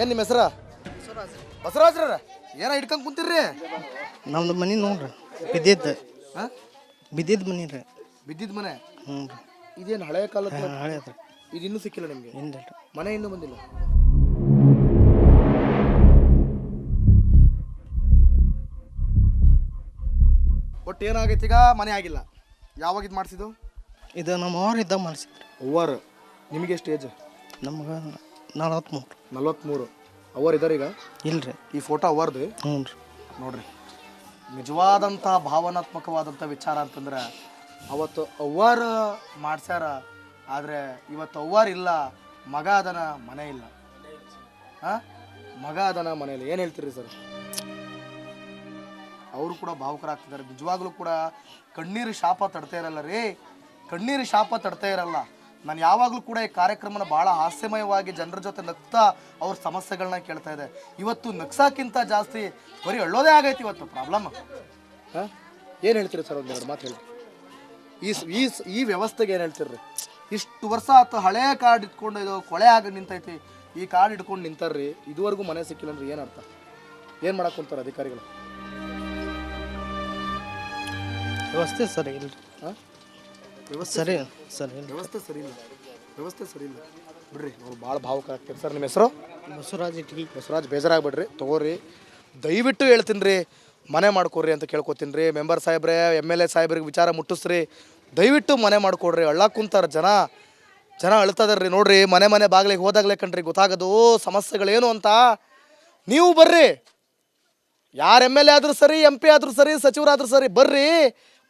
ಏನು ನಿಮ್ಮ ಹೆಸರ ಬಸವರಾಜ್ರ ಏನ ಹಿಡ್ಕೊಂಡ್ ಕುಂತೀರ್ರಿ? ನಮ್ದು ಮನೆ ನೋಡ್ರಿ ಬಿದ್ದಿದ್ದು ಬಿದ್ದಿದ್ದು ಮನೆ ರೀ. ಬಿದ್ದಿದ್ ಮನೆ? ಹ್ಞೂ ರೀ. ಇದೇನು ಹಳೆ ಕಾಲದ ಹಳೇದು ರೀ. ಇದು ಇನ್ನೂ ಸಿಕ್ಕಿಲ್ಲ ನಿಮಗೆ? ಇಲ್ಲ ಮನೆ ಇನ್ನೂ ಬಂದಿಲ್ಲ. ಒಟ್ಟು ಏನಾಗೈತಿ ಈಗ? ಮನೆ ಆಗಿಲ್ಲ. ಯಾವಾಗ ಇದು ಮಾಡಿಸಿದ್ದು? ಇದು ನಮ್ಮ ಅವ್ರು ಇದ್ದಾಗ ಮಾಡಿಸಿದ್ರಿ. ಅವ್ವಾರು ನಿಮಗೆ ಎಷ್ಟು ಏಜ್? ನಮ್ಗೆ 43. 43. ಅವ್ವಾರು ಇದ್ದಾರೆ ಈಗ? ಇಲ್ರಿ. ಈ ಫೋಟೋ ಅವ್ವಾರ್ದು? ಹ್ಞೂ ರೀ. ನೋಡ್ರಿ, ನಿಜವಾದಂಥ ಭಾವನಾತ್ಮಕವಾದಂಥ ವಿಚಾರ ಅಂತಂದ್ರೆ ಅವತ್ತು ಅವ್ವಾರು ಮಾಡ್ಸ್ಯಾರ, ಆದರೆ ಇವತ್ತು ಅವ್ವಾರು ಇಲ್ಲ, ಮಗ ಅದನ, ಮನೆ ಇಲ್ಲ. ಹಾಂ, ಮಗ ಅದನ, ಮನೆ ಇಲ್ಲ. ಏನು ಹೇಳ್ತೀರಿ ಸರ್? ಅವರು ಕೂಡ ಭಾವುಕರಾಗ್ತಿದ್ದಾರೆ. ನಿಜವಾಗ್ಲೂ ಕೂಡ ಕಣ್ಣೀರು ಶಾಪ ತಡ್ತಾ ಇರಲ್ಲ ರೀ, ಕಣ್ಣೀರು ಶಾಪ ತಡ್ತಾ ಇರಲ್ಲ. ನಾನು ಯಾವಾಗಲೂ ಕೂಡ ಈ ಕಾರ್ಯಕ್ರಮನ ಭಾಳ ಹಾಸ್ಯಮಯವಾಗಿ ಜನರ ಜೊತೆ ನಗ್ತಾ ಅವ್ರ ಸಮಸ್ಯೆಗಳನ್ನ ಕೇಳ್ತಾ ಇದೆ. ಇವತ್ತು ನಗ್ಸೋಕ್ಕಿಂತ ಜಾಸ್ತಿ ಬರೀ ಅಳ್ಳೋದೇ ಆಗೈತಿ ಇವತ್ತು ಪ್ರಾಬ್ಲಮ್. ಹಾಂ, ಏನು ಹೇಳ್ತೀರಿ ಸರ್? ಒಂದೆರಡು ಮಾತು ಹೇಳಿ. ಈ ವ್ಯವಸ್ಥೆಗೆ ಏನು ಹೇಳ್ತೀರಿ? ಇಷ್ಟು ವರ್ಷ ಆಯ್ತು ಹಳೆ ಕಾರ್ಡ್ ಇಟ್ಕೊಂಡು ಇದು ಕೊಳೆ ಆಗಿ ನಿಂತೈತಿ, ಈ ಕಾರ್ಡ್ ಇಟ್ಕೊಂಡು ನಿಂತಾರ್ರಿ, ಇದುವರೆಗೂ ಮನೆ ಸಿಕ್ಕಿಲ್ಲ ಅಂದ್ರೆ ಏನು ಅರ್ಥ? ಏನು ಮಾಡಕ್ಕೆ ಕುಂತಾರೆ ಅಧಿಕಾರಿಗಳು? ವ್ಯವಸ್ಥೆ ಸರಿ ಇಲ್ಲ. ಹಾಂ, ವ್ಯವಸ್ಥೆ ಸರಿ ಸರಿ ಇಲ್ಲ. ವ್ಯವಸ್ಥೆ ಸರಿ ಇಲ್ಲ, ವ್ಯವಸ್ಥೆ ಸರಿ ಇಲ್ಲ ಬಿಡ್ರಿ. ಅವ್ರು ಭಾಳ ಭಾವುಕ ಆಗ್ತೀರಿ ಸರ್. ನಿಮ್ಮ ಹೆಸರು? ಬಸವರಾಜ್ ಇಟ್ಗಿ. ಬಸವರಾಜ್, ಬೇಜಾರಾಗ್ಬಿಡ್ರಿ, ತಗೋರಿ. ದಯವಿಟ್ಟು ಹೇಳ್ತೀನಿ ರೀ, ಮನೆ ಮಾಡ್ಕೊಡ್ರಿ ಅಂತ ಕೇಳ್ಕೊತೀನಿ ರೀ. ಮೆಂಬರ್ ಸಾಹೇಬ್ರೆ, MLA ಸಾಹೇಬ್ರಿಗೆ ವಿಚಾರ ಮುಟ್ಟಿಸ್ರಿ, ದಯವಿಟ್ಟು ಮನೆ ಮಾಡಿಕೊಡ್ರಿ. ಅಳ್ಳಕ್ಕೆ ಕುಂತಾರೆ ಜನ ಅಳ್ತದಾರ ರೀ. ನೋಡ್ರಿ, ಮನೆ ಬಾಗಿಲಿಗೆ ಹೋದಾಗಲೇ ಕಣ್ರಿ ಗೊತ್ತಾಗೋದು ಸಮಸ್ಯೆಗಳೇನು ಅಂತ. ನೀವು ಬರ್ರಿ, ಯಾರು MLA ಆದರೂ ಸರಿ, MP ಆದರೂ ಸರಿ, ಸಚಿವರಾದರೂ ಸರಿ, ಬರ್ರಿ,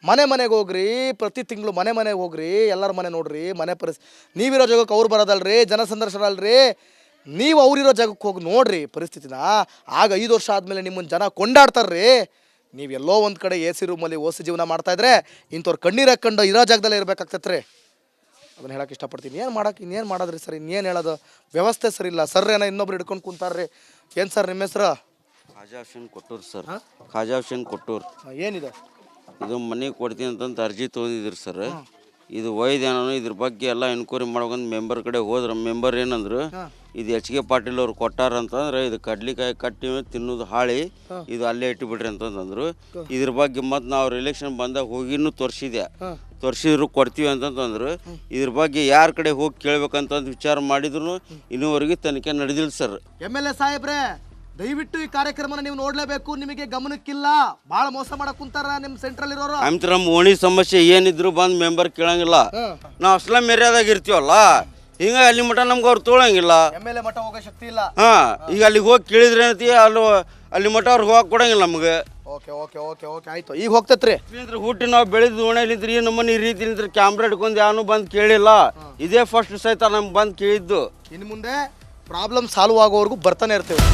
ಮನೆಗೆ ಹೋಗ್ರಿ. ಪ್ರತಿ ತಿಂಗಳು ಮನೆಗೆ ಹೋಗ್ರಿ, ಎಲ್ಲರ ಮನೆ ನೋಡ್ರಿ. ಮನೆ ನೀವಿರೋ ಜಾಗಕ್ಕೆ ಅವ್ರು ಬರೋದಲ್ರಿ, ಜನ ಸಂದರ್ಶನ ಅಲ್ರಿ. ನೀವು ಅವ್ರಿರೋ ಜಾಗಕ್ಕೆ ಹೋಗಿ ನೋಡ್ರಿ ಪರಿಸ್ಥಿತಿನ. ಆಗ 5 ವರ್ಷ ಆದಮೇಲೆ ನಿಮ್ಮನ್ನು ಜನ ಕೊಂಡಾಡ್ತಾರ್ರಿ. ನೀವೆಲ್ಲೋ ಒಂದು ಕಡೆ AC ರೂಮಲ್ಲಿ ಓಸಿ ಜೀವನ ಮಾಡ್ತಾಯಿದ್ರೆ ಇಂಥವ್ರು ಕಣ್ಣೀರು ಹಾಕ್ಕೊಂಡು ಇರೋ ಜಾಗದಲ್ಲೇ ಇರಬೇಕಾಗ್ತೈತೆ ರೀ. ಅದನ್ನು ಹೇಳಕ್ಕೆ ಇಷ್ಟಪಡ್ತೀನಿ. ಇನ್ನೇನು ಮಾಡೋದ್ರಿ ಸರ್? ಇನ್ನೇನು ಹೇಳೋದು? ವ್ಯವಸ್ಥೆ ಸರಿ ಇಲ್ಲ. ಸರ್ ಏನೋ ಇನ್ನೊಬ್ರು ಹಿಡ್ಕೊಂಡು ಕುಂತಾರ್ರಿ. ಏನು ಸರ್ ನಿಮ್ಮ ಹೆಸರು? ಖಾಜಾ ಹುಸೇನ್ ಕೊಟ್ಟೂರು ಸರ್. ಖಾಜಾ ಹುಸೇನ್ ಕೊಟ್ಟೂರು. ಏನಿದೆ ಇದು ಮನೆ ಕೊಡ್ತೀನಿ ಅಂತಂತ ಅರ್ಜಿ ತೊಗೊಂಡಿದ್ರಿ ಸರ್. ಇದು ಒಯ್ದೇನೋ ಇದ್ರ ಬಗ್ಗೆ ಎಲ್ಲ ಎನ್ಕ್ವೈರಿ ಮಾಡ್ಕೊಂಡು ಮೆಂಬರ್ ಕಡೆ ಹೋದ್ರೆ ಮೆಂಬರ್ ಏನಂದ್ರು, ಇದು HK ಪಾಟೀಲ್ ಅವ್ರು ಕೊಟ್ಟಾರ ಅಂತಂದ್ರೆ ಇದು ಕಡ್ಲಿಕಾಯಿ ಕಟ್ಟಿ ತಿನ್ನೋದು ಹಾಳಿ, ಇದು ಅಲ್ಲೇ ಇಟ್ಟುಬಿಡ್ರಿ ಅಂತಂದ್ರು. ಇದ್ರ ಬಗ್ಗೆ ಮತ್ತು ನಾವು ರಿಲೆಕ್ಷನ್ ಬಂದಾಗ ಹೋಗಿನೂ ತೋರಿಸಿದ್ರು ಕೊಡ್ತೀವಿ ಅಂತಂತಂದ್ರು. ಇದ್ರ ಬಗ್ಗೆ ಯಾರ ಕಡೆ ಹೋಗಿ ಕೇಳ್ಬೇಕಂತಂದು ವಿಚಾರ ಮಾಡಿದ್ರು ಇನ್ನೂವರೆಗೆ ತನಿಖೆ ನಡೆದಿಲ್ಲ ಸರ್. MLA ಸಾಹೇಬ್ರೆ, ದಯವಿಟ್ಟು ಈ ಕಾರ್ಯಕ್ರಮನ ನೀವು ನೋಡ್ಲೇಬೇಕು. ನಿಮಗೆ ಗಮನಕ್ಕಿಲ್ಲ, ಭಾಳ ಮೋಸ ಮಾಡಕ್ ಕುಂತಾರ ನಿಮ್ಮ ಸೆಂಟ್ರಲ್ ಇರೋರು. ಆಮ್ತರ ನಮ್ಮ ಓಣಿ ಸಮಸ್ಯೆ ಏನಿದ್ರು ಬಂದು ಮೆಂಬರ್ ಕೇಳಂಗಿಲ್ಲ. ನಾವು ಅಸ್ಲಾಂ ಏರಿಯಾದಾಗ ಇರ್ತೀವಲ್ಲ, ಹಿಂಗ ಅಲ್ಲಿ ಮಠ ನಮ್ಗೆ ಅವ್ರು ತೊಗೊಳಂಗಿಲ್ಲ. MLA ಮಠ ಹೋಗೋ ಶಕ್ತಿ ಇಲ್ಲ. ಈಗ ಅಲ್ಲಿಗೆ ಹೋಗಿ ಕೇಳಿದ್ರೆ ಏನೈತಿ, ಅಲ್ಲಿ ಮಠ ಅವ್ರಿಗೆ ಹೋಗಕ್ಕೆ ಕೊಡಂಗಿಲ್ಲ ನಮ್ಗೆ. ಓಕೆ ಆಯ್ತು. ಈಗ ಹೋಗ್ತೈತ್ರಿ. ಹುಟ್ಟಿ ನಾವು ಬೆಳೆದು ಓಣಿಲಿಂತ್ರಿ ಈ ನಮ್ಮನೆ ಈ ರೀತಿ ಕ್ಯಾಮ್ರಾ ಹಿಡ್ಕೊಂಡು ಯಾವನು ಬಂದು ಕೇಳಿಲ್ಲ. ಇದೇ ಫಸ್ಟ್ ಸಹಿತ ನಮ್ಗೆ ಬಂದು ಕೇಳಿದ್ದು. ಇನ್ನು ಮುಂದೆ ಪ್ರಾಬ್ಲಮ್ ಸಾಲ್ವ್ ಆಗೋವರೆಗೂ ಬರ್ತಾನೆ ಇರ್ತೀವಿ.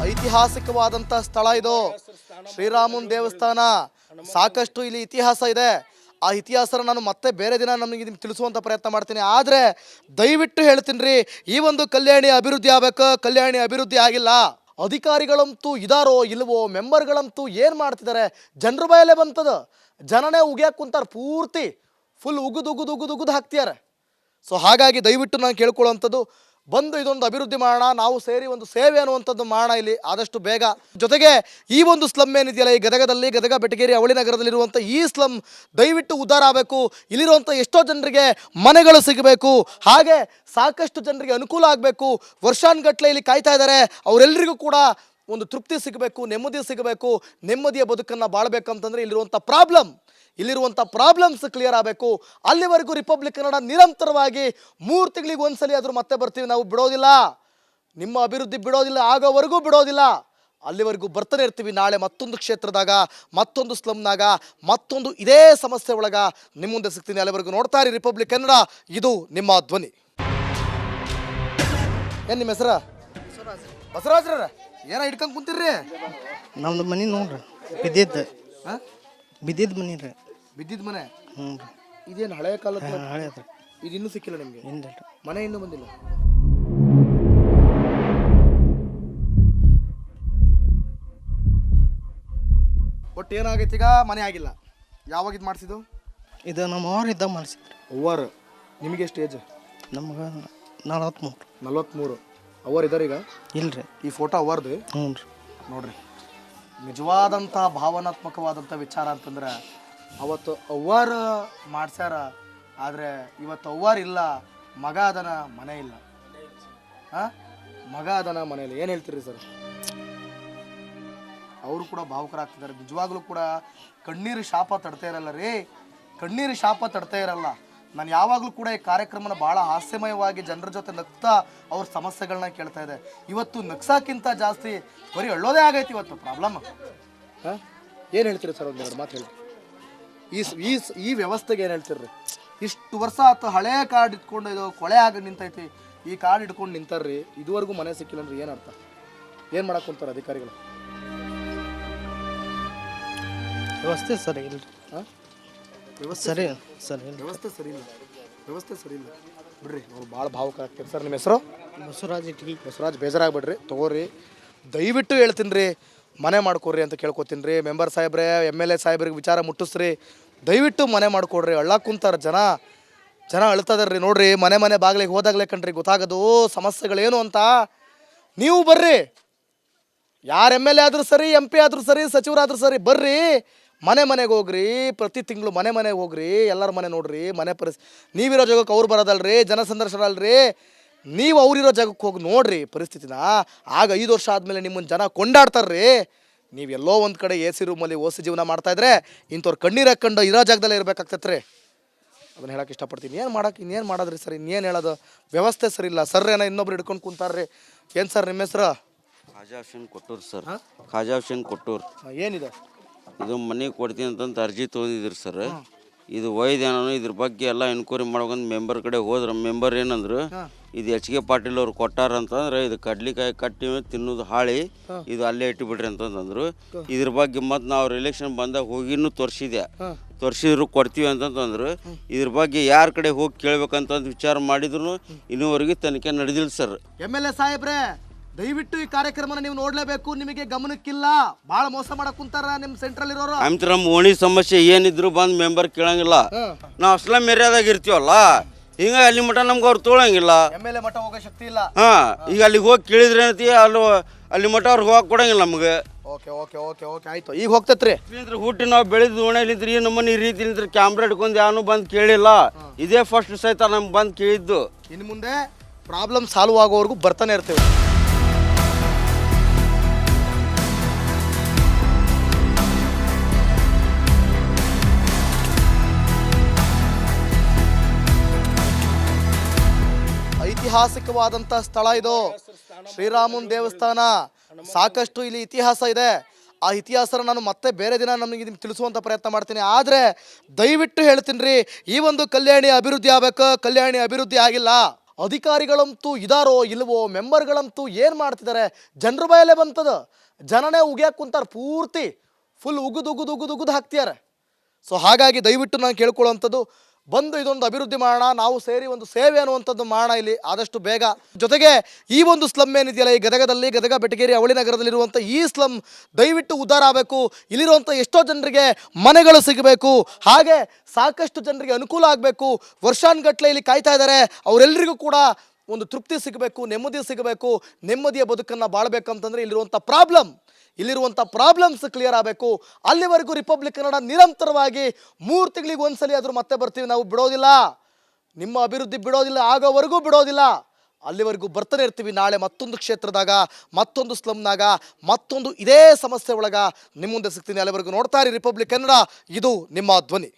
ಐತಿಹಾಸಿಕವಾದಂಥ ಸ್ಥಳ ಇದು, ಶ್ರೀರಾಮನ ದೇವಸ್ಥಾನ. ಸಾಕಷ್ಟು ಇಲ್ಲಿ ಇತಿಹಾಸ ಇದೆ. ಆ ಇತಿಹಾಸನ ನಾನು ಮತ್ತೆ ಬೇರೆ ದಿನ ನಮಗೆ ನಿಮ್ಗೆ ತಿಳಿಸುವಂಥ ಪ್ರಯತ್ನ ಮಾಡ್ತೀನಿ. ಆದರೆ ದಯವಿಟ್ಟು ಹೇಳ್ತೀನಿ ರೀ, ಈ ಒಂದು ಕಲ್ಯಾಣಿ ಅಭಿವೃದ್ಧಿ ಆಗಬೇಕು. ಕಲ್ಯಾಣಿ ಅಭಿವೃದ್ಧಿ ಆಗಿಲ್ಲ. ಅಧಿಕಾರಿಗಳಂತೂ ಇದಾರೋ ಇಲ್ವೋ, ಮೆಂಬರ್ಗಳಂತೂ ಏನು ಮಾಡ್ತಿದ್ದಾರೆ? ಜನರ ಬಾಯಲ್ಲೇ ಬಂತದ. ಜನನೇ ಉಗಿಯಾಕೆ ಕುಂತಾರೆ, ಪೂರ್ತಿ ಫುಲ್ ಉಗುದು ಹಾಕ್ತಿದ್ದಾರೆ. ಸೊ ಹಾಗಾಗಿ ದಯವಿಟ್ಟು ನಾನು ಕೇಳ್ಕೊಳ್ಳುವಂಥದ್ದು, ಬಂದು ಇದೊಂದು ಅಭಿವೃದ್ಧಿ ಮಾಡೋಣ, ನಾವು ಸೇರಿ ಒಂದು ಸೇವೆ ಅನ್ನುವಂಥದ್ದು ಮಾಡೋಣ ಇಲ್ಲಿ ಆದಷ್ಟು ಬೇಗ. ಜೊತೆಗೆ ಈ ಒಂದು ಸ್ಲಮ್ ಏನಿದೆಯಲ್ಲ, ಈ ಗದಗ ಬೆಟಗೇರಿ ಅವಳಿ ನಗರದಲ್ಲಿರುವಂಥ ಈ ಸ್ಲಮ್ ದಯವಿಟ್ಟು ಉದ್ಧಾರ ಆಗಬೇಕು. ಇಲ್ಲಿರುವಂಥ ಎಷ್ಟೋ ಜನರಿಗೆ ಮನೆಗಳು ಸಿಗಬೇಕು, ಹಾಗೆ ಸಾಕಷ್ಟು ಜನರಿಗೆ ಅನುಕೂಲ ಆಗಬೇಕು. ವರ್ಷಾನುಗಟ್ಟಲೆ ಇಲ್ಲಿ ಕಾಯ್ತಾ ಇದ್ದಾರೆ. ಅವರೆಲ್ಲರಿಗೂ ಕೂಡ ಒಂದು ತೃಪ್ತಿ ಸಿಗಬೇಕು, ನೆಮ್ಮದಿ ಸಿಗಬೇಕು. ನೆಮ್ಮದಿಯ ಬದುಕನ್ನು ಬಾಳಬೇಕಂತಂದರೆ ಇಲ್ಲಿರುವಂಥ ಪ್ರಾಬ್ಲಮ್ಸ್ ಕ್ಲಿಯರ್ ಆಗಬೇಕು. ಅಲ್ಲಿವರೆಗೂ ರಿಪಬ್ಲಿಕ್ ಕನ್ನಡ ನಿರಂತರವಾಗಿ 3 ತಿಂಗಳಿಗೆ ಒಂದ್ಸಲಿ ಆದರೂ ಮತ್ತೆ ಬರ್ತೀವಿ. ನಾವು ಬಿಡೋದಿಲ್ಲ, ನಿಮ್ಮ ಅಭಿವೃದ್ಧಿ ಬಿಡೋದಿಲ್ಲ, ಆಗೋವರೆಗೂ ಬಿಡೋದಿಲ್ಲ. ಅಲ್ಲಿವರೆಗೂ ಬರ್ತಾನೆ ಇರ್ತೀವಿ. ನಾಳೆ ಮತ್ತೊಂದು ಕ್ಷೇತ್ರದಾಗ, ಮತ್ತೊಂದು ಸ್ಲಮ್ನಾಗ, ಮತ್ತೊಂದು ಇದೇ ಸಮಸ್ಯೆ ಒಳಗೆ ನಿಮ್ಮ ಮುಂದೆ ಸಿಗ್ತೀನಿ. ಅಲ್ಲಿವರೆಗೂ ನೋಡ್ತಾ ಇರಿ ರಿಪಬ್ಲಿಕ್ ಕನ್ನಡ, ಇದು ನಿಮ್ಮ ಧ್ವನಿ. ಏನು ನಿಮ್ಮ ಹೆಸರು? ಬಸವರಾಜ್ರ, ಏನೋ ಹಿಡ್ಕೊಂಡು ಕುಂತೀರ್ರಿ? ನಮ್ದು ಮನೆ ನೋಡ್ರಿ ಬಿದ್ದಿದ್ದು ಮನೆ ರೀ. ಬಿದ್ದಿದ್ದು ಮನೆ? ಹ್ಞೂ. ಇದೇನು ಹಳೆ ಕಾಲದ? ಹಳೇದು. ಇದು ಇನ್ನೂ ಸಿಕ್ಕಿಲ್ಲ ನಿಮಗೆ? ಇಲ್ಲ. ಮನೆ ಇನ್ನೂ ಬಂದಿಲ್ಲ. ಒಟ್ಟು ಏನಾಗೈತಿ ಈಗ ಮನೆ ಆಗಿಲ್ಲ. ಯಾವಾಗ ಇದು ಮಾಡಿಸಿದ್ದು? ಇದು ನಮ್ಮ ಅವ್ರು ಇದ್ದಾಗ ಮಾಡಿಸಿದ್ರಿ. ಅವ್ವರ್ ನಿಮಗೆ ಎಷ್ಟು ಏಜ್? ನಮ್ಗೆ 43. 43. ಅವ್ವರ್ ಇದ್ದಾರೆ ಈಗ? ಇಲ್ರಿ. ಈ ಫೋಟೋ ಅವ್ವರ್ದು? ಹ್ಞೂ ರೀ. ನೋಡ್ರಿ, ನಿಜವಾದಂಥ ಭಾವನಾತ್ಮಕವಾದಂಥ ವಿಚಾರ ಅಂತಂದ್ರೆ ಅವತ್ತು ಅವ್ವಾರ ಮಾಡ್ಸ್ಯಾರ, ಆದರೆ ಇವತ್ತು ಅವ್ವಾರ ಇಲ್ಲ, ಮಗ ಅದನ ಮನೆ ಇಲ್ಲ. ಹಾಂ, ಮಗ ಅದನ ಮನೆ ಇಲ್ಲ. ಏನು ಹೇಳ್ತೀರಿ ಸರ್? ಅವರು ಕೂಡ ಭಾವುಕರಾಗ್ತಿದ್ದಾರೆ. ನಿಜವಾಗ್ಲೂ ಕೂಡ ಕಣ್ಣೀರು ಶಾಪ ತಡ್ತಾ ಇರಲ್ಲ ರೀ, ಕಣ್ಣೀರು ಶಾಪ ತಡ್ತಾ ಇರಲ್ಲ. ನಾನು ಯಾವಾಗಲೂ ಕೂಡ ಈ ಕಾರ್ಯಕ್ರಮನ ಭಾಳ ಹಾಸ್ಯಮಯವಾಗಿ ಜನರ ಜೊತೆ ನಗ್ತಾ ಅವ್ರ ಸಮಸ್ಯೆಗಳನ್ನ ಕೇಳ್ತಾ ಇದೆ. ಇವತ್ತು ನಗ್ಸಕ್ಕಿಂತ ಜಾಸ್ತಿ ಬರೀ ಅಳ್ಳೋದೇ ಆಗೈತಿ ಇವತ್ತು ಪ್ರಾಬ್ಲಮ್. ಹಾಂ, ಏನು ಹೇಳ್ತೀರಿ ಸರ್? ಒಂದೆರಡು ಮಾತು ಹೇಳಿ. ಈ ವ್ಯವಸ್ಥೆಗೆ ಏನು ಹೇಳ್ತೀರಿ? ಇಷ್ಟು ವರ್ಷ ಆಯ್ತು ಹಳೆ ಕಾರ್ಡ್ ಇಟ್ಕೊಂಡು ಇದು ಕೊಳೆ ಆಗಿ ನಿಂತೈತಿ, ಈ ಕಾರ್ಡ್ ಇಟ್ಕೊಂಡು ನಿಂತಾರ್ರಿ, ಇದುವರೆಗೂ ಮನೆ ಸಿಕ್ಕಿಲ್ಲ ಅಂದ್ರೆ ಏನು ಅರ್ಥ? ಏನು ಮಾಡಕ್ಕೆ ಕುಂತಾರೆ ಅಧಿಕಾರಿಗಳು? ವ್ಯವಸ್ಥೆ ಸರಿ ಇಲ್ಲ. ಹಾಂ, ವ್ಯವಸ್ಥೆ ಸರಿ ಸರಿ ಇಲ್ಲ. ವ್ಯವಸ್ಥೆ ಸರಿ ಇಲ್ಲ, ವ್ಯವಸ್ಥೆ ಸರಿ ಇಲ್ಲ ಬಿಡ್ರಿ. ಅವ್ರು ಭಾಳ ಭಾವುಕ ಆಗ್ತೀರಿ ಸರ್. ನಿಮ್ಮ ಹೆಸರು? ಬಸವರಾಜ್ ಇಟ್ಗಿ. ಬಸವರಾಜ್, ಬೇಜಾರಾಗ್ಬಿಡ್ರಿ, ತಗೋರಿ. ದಯವಿಟ್ಟು ಹೇಳ್ತೀನಿ ರೀ, ಮನೆ ಮಾಡ್ಕೊಡ್ರಿ ಅಂತ ಕೇಳ್ಕೊತೀನಿ ರೀ. ಮೆಂಬರ್ ಸಾಹೇಬ್ರೆ, MLA ಸಾಹೇಬ್ರಿಗೆ ವಿಚಾರ ಮುಟ್ಟಿಸ್ರಿ, ದಯವಿಟ್ಟು ಮನೆ ಮಾಡಿಕೊಡ್ರಿ. ಅಳ್ಳಕ್ಕೆ ಕುಂತಾರೆ ಜನ ಅಳ್ತದಾರ ರೀ. ನೋಡ್ರಿ, ಮನೆ ಬಾಗಿಲಿಗೆ ಹೋದಾಗಲೇ ಕಣ್ರಿ ಗೊತ್ತಾಗೋದು ಸಮಸ್ಯೆಗಳೇನು ಅಂತ. ನೀವು ಬರ್ರಿ, ಯಾರು MLA ಆದರೂ ಸರಿ, MP ಆದರೂ ಸರಿ, ಸಚಿವರಾದರೂ ಸರಿ, ಬರ್ರಿ, ಮನೆಗೆ ಹೋಗ್ರಿ. ಪ್ರತಿ ತಿಂಗಳು ಮನೆಗೆ ಹೋಗ್ರಿ, ಎಲ್ಲರ ಮನೆ ನೋಡ್ರಿ. ಮನೆ ನೀವಿರೋ ಜಾಗಕ್ಕೆ ಅವ್ರು ಬರೋದಲ್ರಿ, ಜನಸಂದರ್ಶನ ಅಲ್ರಿ. ನೀವು ಅವ್ರಿರೋ ಜಾಗಕ್ಕೆ ಹೋಗಿ ನೋಡ್ರಿ ಪರಿಸ್ಥಿತಿನ. ಆಗ 5 ವರ್ಷ ಆದಮೇಲೆ ನಿಮ್ಮನ್ನು ಜನ ಕೊಂಡಾಡ್ತಾರ್ರಿ. ನೀವೆಲ್ಲೋ ಒಂದು ಕಡೆ AC ರೂಮಲ್ಲಿ ಓಸಿ ಜೀವನ ಮಾಡ್ತಾಯಿದ್ರೆ ಇಂಥವ್ರು ಕಣ್ಣೀರು ಹಾಕ್ಕೊಂಡು ಇರೋ ಜಾಗದಲ್ಲೇ ಇರಬೇಕಾಗ್ತೈತೆ ರೀ. ಅದನ್ನು ಹೇಳಕ್ಕೆ ಇಷ್ಟಪಡ್ತೀನಿ. ಇನ್ನೇನು ಮಾಡೋದ್ರಿ ಸರ್? ಇನ್ನೇನು ಹೇಳೋದು? ವ್ಯವಸ್ಥೆ ಸರಿ ಇಲ್ಲ. ಸರ್ ಏನೋ ಇನ್ನೊಬ್ರು ಹಿಡ್ಕೊಂಡು ಕುಂತಾರ್ರಿ. ಏನು ಸರ್ ನಿಮ್ಮ ಹೆಸರು? ಖಾಜಾ ಹುಸೇನ್ ಕೊಟ್ಟೂರು ಸರ್. ಖಾಜಾ ಹುಸೇನ್ ಕೊಟ್ಟೂರು. ಏನಿದೆ ಇದು ಮನೆ ಕೊಡ್ತೀನಿ ಅಂತಂತ ಅರ್ಜಿ ತೊಗೊಂಡಿದ್ರಿ ಸರ್. ಇದು ಒಯ್ದೇನೋ ಇದ್ರ ಬಗ್ಗೆ ಎಲ್ಲ ಎನ್ಕ್ವೈರಿ ಮಾಡ್ಕೊಂಡು ಮೆಂಬರ್ ಕಡೆ ಹೋದ್ರೆ ಮೆಂಬರ್ ಏನಂದ್ರು, ಇದು HK ಪಾಟೀಲ್ ಅವ್ರು ಕೊಟ್ಟಾರ ಅಂತಂದ್ರೆ ಇದು ಕಡ್ಲಿಕಾಯಿ ಕಟ್ಟಿ ತಿನ್ನೋದು ಹಾಳಿ, ಇದು ಅಲ್ಲೇ ಇಟ್ಟುಬಿಡ್ರಿ ಅಂತಂದ್ರು. ಇದ್ರ ಬಗ್ಗೆ ಮತ್ತು ನಾವು ರಿಲೆಕ್ಷನ್ ಬಂದಾಗ ಹೋಗಿನೂ ತೋರಿಸಿದ್ರು ಕೊಡ್ತೀವಿ ಅಂತಂತಂದ್ರು. ಇದ್ರ ಬಗ್ಗೆ ಯಾರ ಕಡೆ ಹೋಗಿ ಕೇಳ್ಬೇಕಂತಂದು ವಿಚಾರ ಮಾಡಿದ್ರು ಇನ್ನೂವರೆಗೆ ತನಿಖೆ ನಡೆದಿಲ್ಲ ಸರ್. MLA ಸಾಹೇಬ್ರೆ, ದಯವಿಟ್ಟು ಈ ಕಾರ್ಯಕ್ರಮನ ನೀವು ನೋಡ್ಲೇಬೇಕು. ನಿಮಗೆ ಗಮನಕ್ಕಿಲ್ಲ, ಭಾಳ ಮೋಸ ಮಾಡಕ್ ಕುಂತಾರ ನಿಮ್ಮ ಸೆಂಟ್ರಲ್ ಇರೋರು. ಆಮ್ತರ ನಮ್ಮ ಓಣಿ ಸಮಸ್ಯೆ ಏನಿದ್ರು ಬಂದು ಮೆಂಬರ್ ಕೇಳಂಗಿಲ್ಲ. ನಾವು ಅಸ್ಲಾಂ ಏರಿಯಾದಾಗ ಇರ್ತೀವಲ್ಲ, ಹಿಂಗ ಅಲ್ಲಿ ಮಠ ನಮ್ಗೆ ಅವ್ರು ತೊಗೊಳಂಗಿಲ್ಲ. MLA ಮಠ ಹೋಗೋ ಶಕ್ತಿ ಇಲ್ಲ. ಈಗ ಅಲ್ಲಿಗೆ ಹೋಗಿ ಕೇಳಿದ್ರೆ ಏನೈತಿ, ಅಲ್ಲಿ ಮಠ ಅವ್ರಿಗೆ ಹೋಗಕ್ಕೆ ಕೊಡಂಗಿಲ್ಲ ನಮಗೆ. ಓಕೆ ಆಯ್ತು. ಈಗ ಹೋಗ್ತೈತ್ರಿ. ಹುಟ್ಟಿ ನಾವು ಬೆಳೆದು ಓಣಿಲಿಂತ್ರಿ ಈ ನಮ್ಮನೆ ಈ ರೀತಿ ಕ್ಯಾಮ್ರಾ ಹಿಡ್ಕೊಂಡು ಯಾವನು ಬಂದು ಕೇಳಿಲ್ಲ. ಇದೇ ಫಸ್ಟ್ ಸಹಿತ ನಮ್ಗೆ ಬಂದು ಕೇಳಿದ್ದು. ಇನ್ನು ಮುಂದೆ ಪ್ರಾಬ್ಲಮ್ ಸಾಲ್ವ್ ಆಗೋವರೆಗೂ ಬರ್ತಾನೆ ಇರ್ತೀವಿ. ಐತಿಹಾಸಿಕವಾದಂಥ ಸ್ಥಳ ಇದು, ಶ್ರೀರಾಮನ ದೇವಸ್ಥಾನ. ಸಾಕಷ್ಟು ಇಲ್ಲಿ ಇತಿಹಾಸ ಇದೆ. ಆ ಇತಿಹಾಸನ ನಾನು ಮತ್ತೆ ಬೇರೆ ದಿನ ನಮಗೆ ನಿಮ್ಗೆ ತಿಳಿಸುವಂಥ ಪ್ರಯತ್ನ ಮಾಡ್ತೀನಿ. ಆದರೆ ದಯವಿಟ್ಟು ಹೇಳ್ತೀನಿ ರೀ, ಈ ಒಂದು ಕಲ್ಯಾಣಿ ಅಭಿವೃದ್ಧಿ ಆಗಬೇಕು. ಕಲ್ಯಾಣಿ ಅಭಿವೃದ್ಧಿ ಆಗಿಲ್ಲ. ಅಧಿಕಾರಿಗಳಂತೂ ಇದಾರೋ ಇಲ್ವೋ, ಮೆಂಬರ್ಗಳಂತೂ ಏನು ಮಾಡ್ತಿದ್ದಾರೆ? ಜನರ ಬಾಯಲ್ಲೇ ಬಂತದ. ಜನನೇ ಉಗಿಯಾಕೆ ಕುಂತಾರೆ, ಪೂರ್ತಿ ಫುಲ್ ಉಗುದು ಹಾಕ್ತಿದ್ದಾರೆ. ಸೊ ಹಾಗಾಗಿ ದಯವಿಟ್ಟು ನಾನು ಕೇಳ್ಕೊಳ್ಳುವಂಥದ್ದು, ಬಂದು ಇದೊಂದು ಅಭಿವೃದ್ಧಿ ಮಾಡೋಣ, ನಾವು ಸೇರಿ ಒಂದು ಸೇವೆ ಅನ್ನುವಂಥದ್ದು ಮಾಡೋಣ ಇಲ್ಲಿ ಆದಷ್ಟು ಬೇಗ. ಜೊತೆಗೆ ಈ ಒಂದು ಸ್ಲಮ್ ಏನಿದೆಯಲ್ಲ, ಈ ಗದಗ ಬೆಟಗೇರಿ ಅವಳಿ ನಗರದಲ್ಲಿರುವಂಥ ಈ ಸ್ಲಮ್ ದಯವಿಟ್ಟು ಉದ್ಧಾರ ಆಗಬೇಕು. ಇಲ್ಲಿರುವಂಥ ಎಷ್ಟೋ ಜನರಿಗೆ ಮನೆಗಳು ಸಿಗಬೇಕು, ಹಾಗೆ ಸಾಕಷ್ಟು ಜನರಿಗೆ ಅನುಕೂಲ ಆಗಬೇಕು. ವರ್ಷಾನುಗಟ್ಟಲೆ ಇಲ್ಲಿ ಕಾಯ್ತಾ ಇದ್ದಾರೆ. ಅವರೆಲ್ಲರಿಗೂ ಕೂಡ ಒಂದು ತೃಪ್ತಿ ಸಿಗಬೇಕು, ನೆಮ್ಮದಿ ಸಿಗಬೇಕು. ನೆಮ್ಮದಿಯ ಬದುಕನ್ನು ಬಾಳಬೇಕಂತಂದರೆ ಇಲ್ಲಿರುವಂಥ ಪ್ರಾಬ್ಲಮ್ಸ್ ಕ್ಲಿಯರ್ ಆಗಬೇಕು. ಅಲ್ಲಿವರೆಗೂ ರಿಪಬ್ಲಿಕ್ ಕನ್ನಡ ನಿರಂತರವಾಗಿ 3 ತಿಂಗಳಿಗೆ ಒಂದ್ಸಲಿ ಆದರೂ ಮತ್ತೆ ಬರ್ತೀವಿ. ನಾವು ಬಿಡೋದಿಲ್ಲ, ನಿಮ್ಮ ಅಭಿವೃದ್ಧಿ ಬಿಡೋದಿಲ್ಲ, ಆಗೋವರೆಗೂ ಬಿಡೋದಿಲ್ಲ. ಅಲ್ಲಿವರೆಗೂ ಬರ್ತಾನೆ ಇರ್ತೀವಿ. ನಾಳೆ ಮತ್ತೊಂದು ಕ್ಷೇತ್ರದಾಗ, ಮತ್ತೊಂದು ಸ್ಲಮ್ನಾಗ, ಮತ್ತೊಂದು ಇದೇ ಸಮಸ್ಯೆ ಒಳಗೆ ನಿಮ್ಮ ಮುಂದೆ ಸಿಗ್ತೀನಿ. ಅಲ್ಲಿವರೆಗೂ ನೋಡ್ತಾ ಇರಿ ರಿಪಬ್ಲಿಕ್ ಕನ್ನಡ. ಇದು ನಿಮ್ಮ ಧ್ವನಿ.